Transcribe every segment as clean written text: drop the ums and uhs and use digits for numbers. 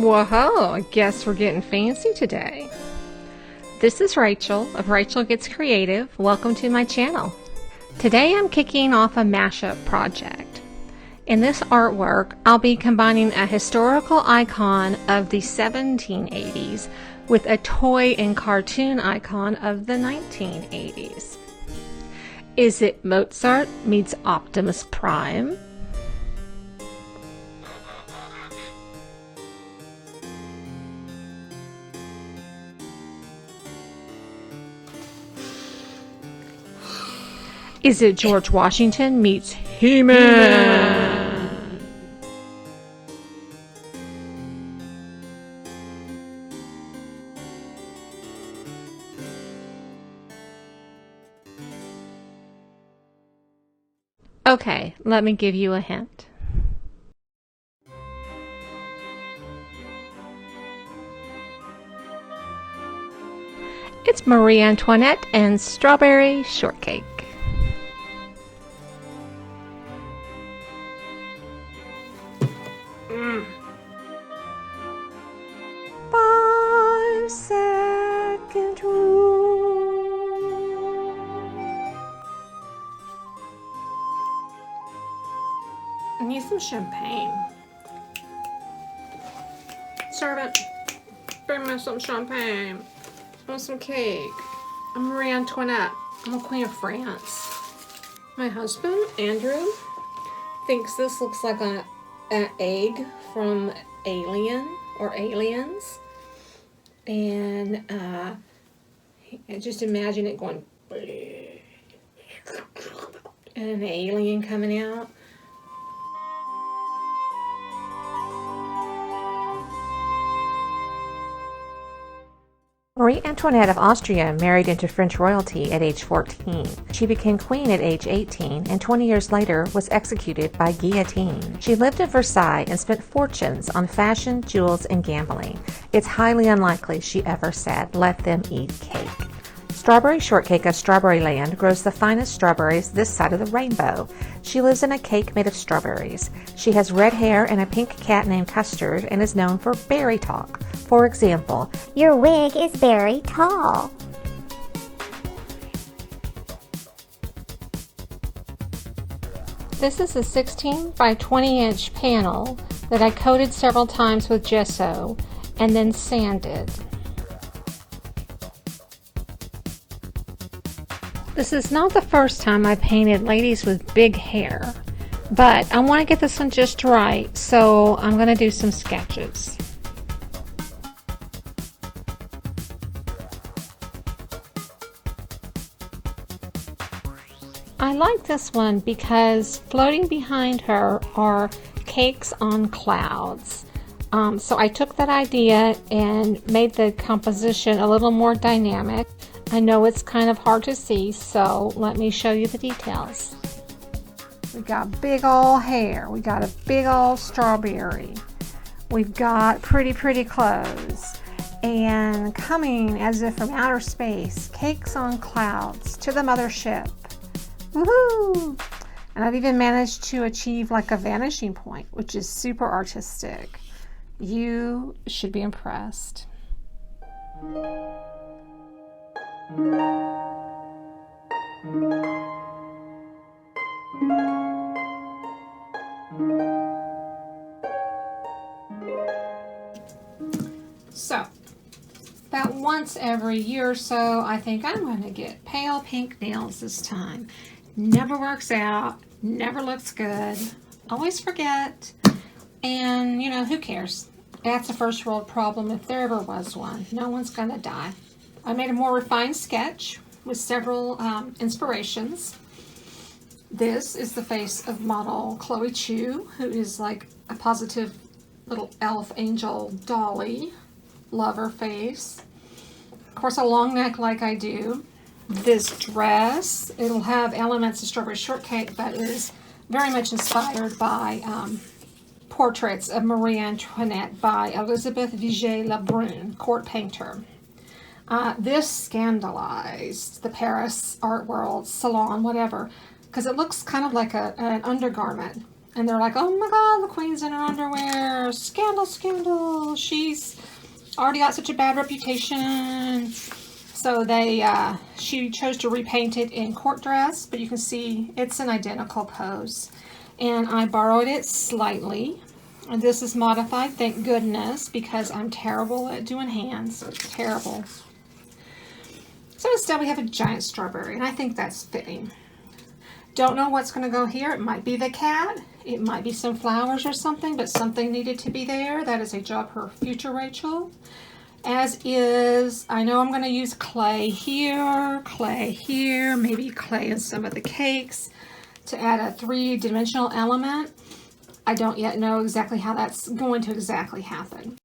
Whoa, I guess we're getting fancy today. This is Rachel of Rachel Gets Creative. Welcome to my channel. Today I'm kicking off a mashup project. In this artwork, I'll be combining a historical icon of the 1780s with a toy and cartoon icon of the 1980s. Is it Mozart meets Optimus Prime? Is it George Washington meets He-Man? Okay, let me give you a hint. It's Marie Antoinette and Strawberry Shortcake. Second rule. I need some champagne. Servant, bring me some champagne. I want some cake. I'm Marie Antoinette. I'm a queen of France. My husband, Andrew, thinks this looks like an egg from Alien or Aliens. And just imagine it going and an alien coming out. Marie Antoinette of Austria married into French royalty at age 14. She became queen at age 18 and 20 years later was executed by guillotine. She lived at Versailles and spent fortunes on fashion, jewels, and gambling. It's highly unlikely she ever said, "Let them eat cake." Strawberry Shortcake of Strawberry Land grows the finest strawberries this side of the rainbow. She lives in a cake made of strawberries. She has red hair and a pink cat named Custard and is known for berry talk. For example, "Your wig is very tall." This is a 16 by 20 inch panel that I coated several times with gesso and then sanded. This is not the first time I painted ladies with big hair, but I want to get this one just right, so I'm going to do some sketches. I like this one because floating behind her are cakes on clouds. So I took that idea and made the composition a little more dynamic. I know it's kind of hard to see, so let me show you the details. We got big old hair. We got a big old strawberry. We've got pretty clothes. And coming as if from outer space, cakes on clouds to the mothership. Woohoo! And I've even managed to achieve like a vanishing point, which is super artistic. You should be impressed. So, about once every year or so, I think I'm going to get pale pink nails this time. Never works out, never looks good, always forget, and you know, who cares? That's a first world problem if there ever was one. No one's going to die. I made a more refined sketch with several inspirations. This is the face of model Chloe Chu, who is like a positive little elf angel dolly. Love her face. Of course, a long neck like I do. This dress, it'll have elements of Strawberry Shortcake, but is very much inspired by portraits of Marie Antoinette by Elizabeth Vigée-Lebrun, court painter. This scandalized the Paris art world, salon, whatever, because it looks kind of like an undergarment. And they're like, oh my God, the queen's in her underwear. her. Scandal, scandal. She's already got such a bad reputation. So she chose to repaint it in court dress, but you can see it's an identical pose. And I borrowed it slightly. And this is modified, thank goodness, because I'm terrible at doing hands. Terrible. So instead we have a giant strawberry, and I think that's fitting. Don't know what's going to go here. It might be the cat. It might be some flowers or something, but something needed to be there. That is a job for Future Racheal. As is, I know I'm going to use clay here, maybe clay in some of the cakes to add a three-dimensional element. I don't yet know exactly how that's going to exactly happen.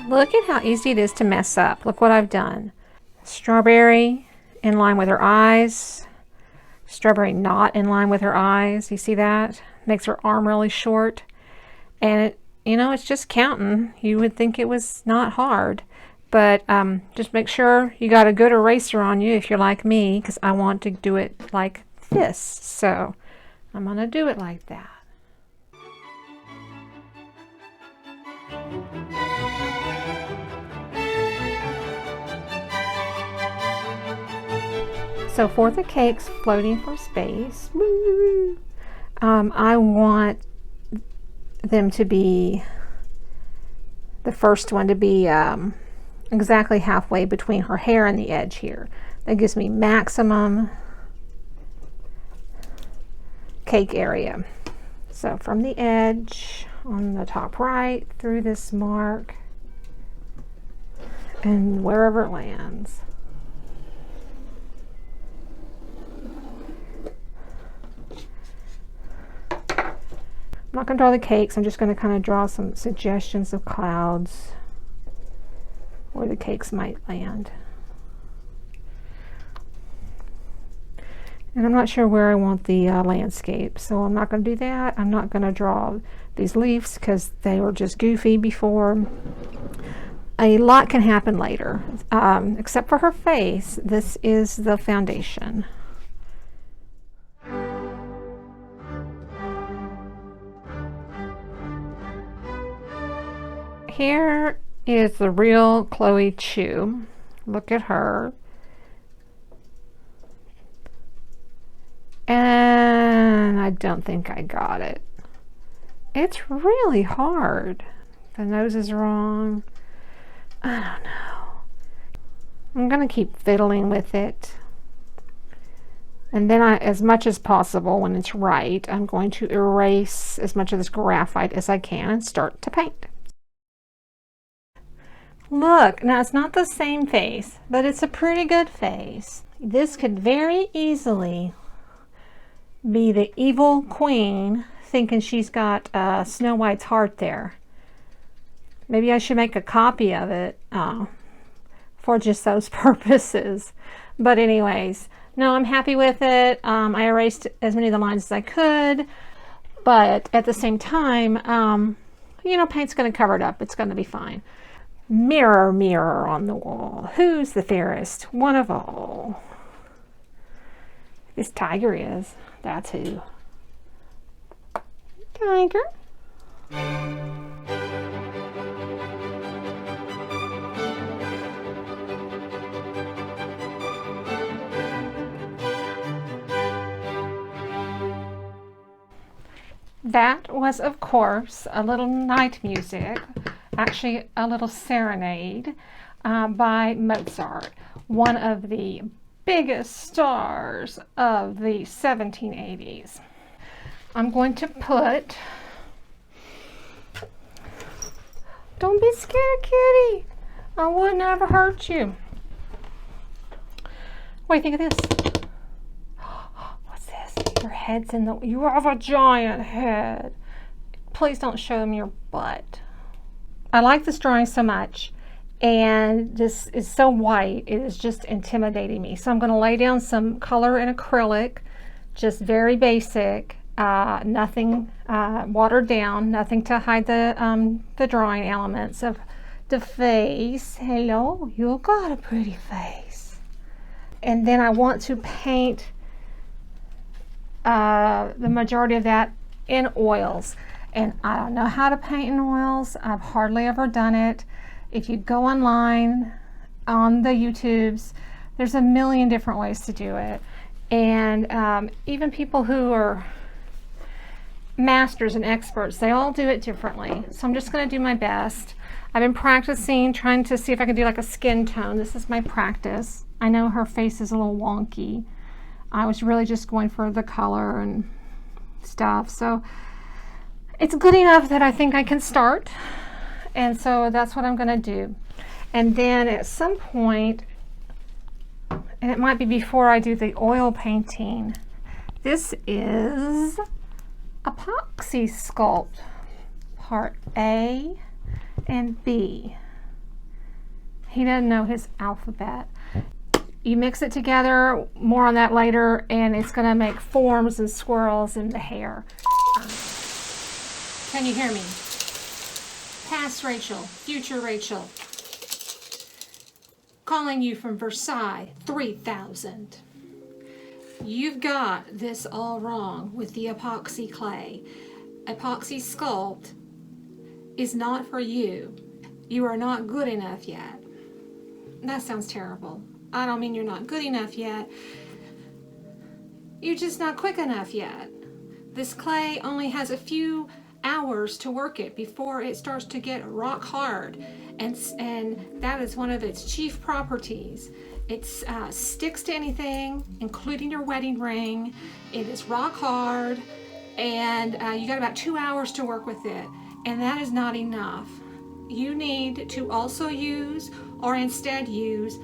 Look at how easy it is to mess up. Look what I've done. Strawberry in line with her eyes. Strawberry not in line with her eyes. You see that? Makes her arm really short. And it, you know, it's just counting. You would think it was not hard. But just make sure you got a good eraser on you if you're like me, because I want to do it like this. So I'm going to do it like that. So for the cakes floating for space, I want them to be, the first one to be exactly halfway between her hair and the edge here. That gives me maximum cake area. So from the edge on the top right through this mark and wherever it lands. I'm not going to draw the cakes, I'm just going to kind of draw some suggestions of clouds where the cakes might land. And I'm not sure where I want the landscape, so I'm not going to do that. I'm not going to draw these leaves because they were just goofy before. A lot can happen later, except for her face. This is the foundation. Here is the real Chloe Chu. Look at her. And I don't think I got it. It's really hard. The nose is wrong. I don't know. I'm going to keep fiddling with it. And then as much as possible, when it's right, I'm going to erase as much of this graphite as I can and start to paint. Look, now it's not the same face, but it's a pretty good face. This could very easily be the evil queen thinking she's got Snow White's heart there. Maybe I should make a copy of it for just those purposes. But anyways, no, I'm happy with it. I erased as many of the lines as I could, but at the same time, you know, paint's going to cover it up. It's going to be fine. Mirror, mirror on the wall, who's the fairest one of all? This tiger is. That's who. Tiger. That was, of course, a little night music, actually a little serenade by Mozart, one of the biggest stars of the 1780s. I'm going to put, don't be scared, kitty. I would never hurt you. What do you think of this? What's this? Your head's in the, you have a giant head. Please don't show them your butt. I like this drawing so much, and this is so white, it is just intimidating me. So I'm going to lay down some color in acrylic, just very basic, nothing watered down, nothing to hide the drawing elements of the face. Hello, you got a pretty face. And then I want to paint the majority of that in oils. And I don't know how to paint in oils. I've hardly ever done it. If you go online on the YouTubes, there's a million different ways to do it. And even people who are masters and experts, they all do it differently. So I'm just going to do my best. I've been practicing, trying to see if I can do like a skin tone. This is my practice. I know her face is a little wonky. I was really just going for the color and stuff. So it's good enough that I think I can start. And so that's what I'm going to do. And then at some point, and it might be before I do the oil painting, this is Apoxie Sculpt, part A and B. He doesn't know his alphabet. You mix it together, more on that later, and it's going to make forms and swirls in the hair. Can you hear me? Past Racheal, future Racheal. Calling you from Versailles 3000. You've got this all wrong with the epoxy clay. Apoxie Sculpt is not for you. You are not good enough yet. That sounds terrible. I don't mean you're not good enough yet. You're just not quick enough yet. This clay only has a few hours to work it before it starts to get rock hard, and that is one of its chief properties. It sticks to anything, including your wedding ring. It is rock hard, and you got about 2 hours to work with it, and that is not enough. You need to also use, or instead use,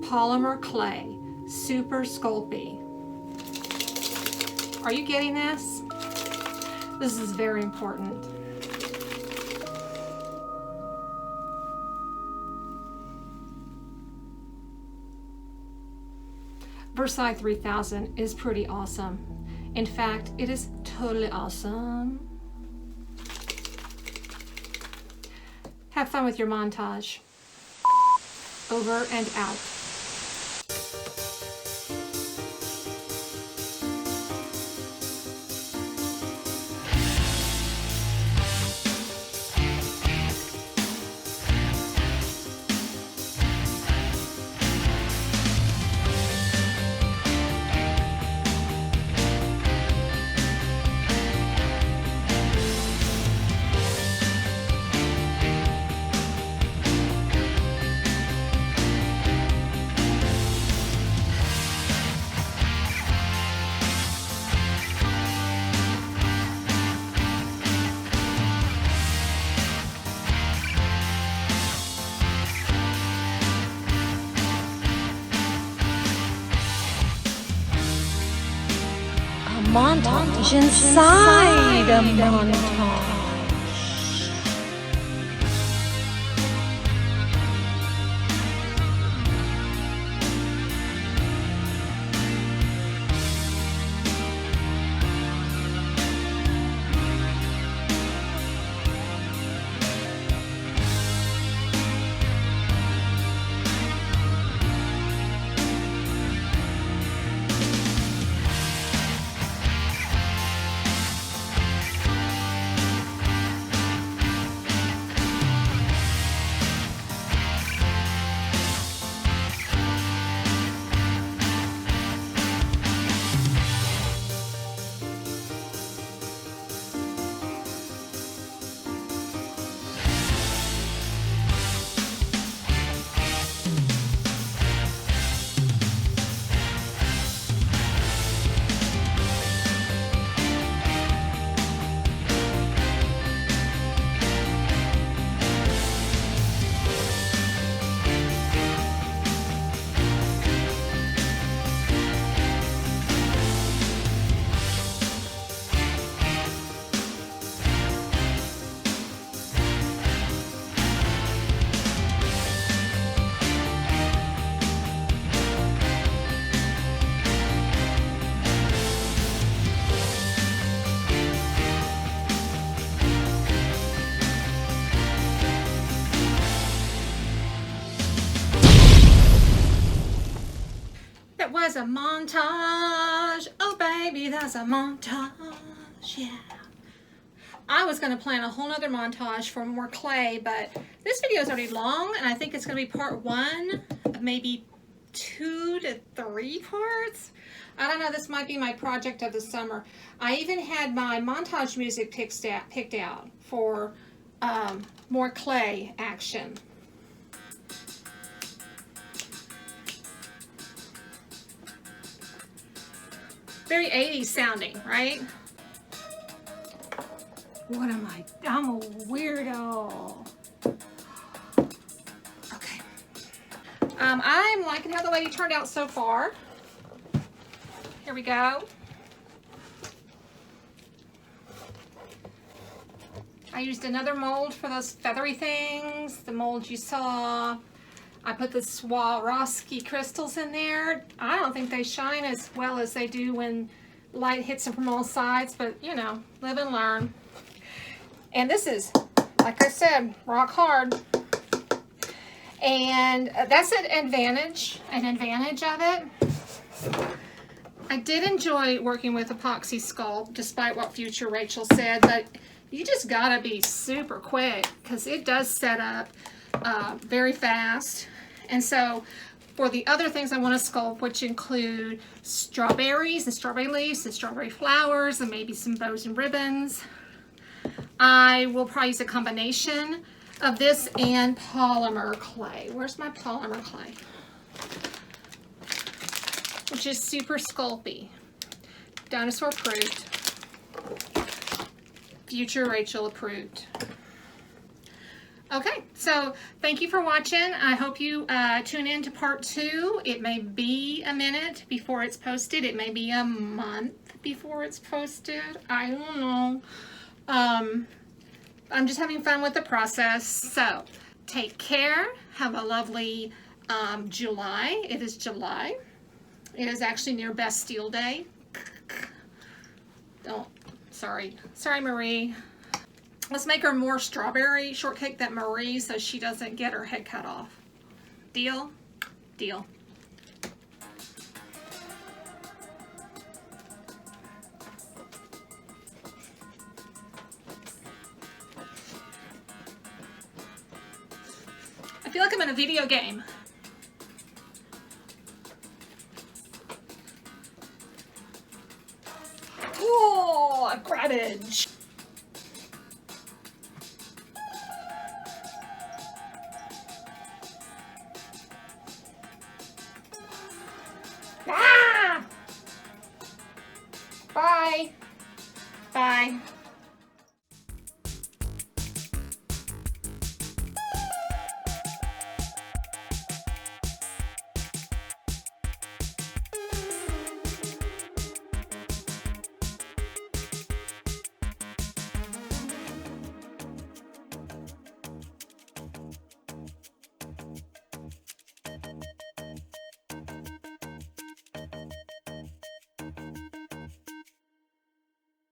polymer clay, super sculpey. Are you getting this? This is very important. Versailles 3000 is pretty awesome. In fact, it is totally awesome. Have fun with your montage. Over and out. Montage inside a montage. was a montage. Oh baby, that's a montage. Yeah. I was going to plan a whole nother montage for more clay, but this video is already long, and I think it's going to be part 1 of maybe 2 to 3 parts. I don't know, this might be my project of the summer. I even had my montage music picked out for more clay action. Very 80s sounding, right? What am I? I'm a weirdo. Okay. I'm liking how the lady turned out so far. Here we go. I used another mold for those feathery things, the mold you saw. I put the Swarovski crystals in there. I don't think they shine as well as they do when light hits them from all sides, but you know, live and learn. And this is, like I said, rock hard. And that's an advantage of it. I did enjoy working with Apoxie Sculpt, despite what Future Racheal said, but you just gotta be super quick because it does set up very fast. And so for the other things I want to sculpt, which include strawberries and strawberry leaves and strawberry flowers and maybe some bows and ribbons, I will probably use a combination of this and polymer clay. Where's my polymer clay? Which is super sculpy. Dinosaur approved. Future Racheal approved. Okay, so thank you for watching. I hope you tune in to part 2. It may be a minute before it's posted. It may be a month before it's posted. I don't know. I'm just having fun with the process. So take care. Have a lovely July. It is July. It is actually near Bastille Day. Oh, sorry. Sorry, Marie. Let's make her more strawberry shortcake than Marie so she doesn't get her head cut off. Deal? Deal. I feel like I'm in a video game. Oh, garbage. Ah! Bye. Bye.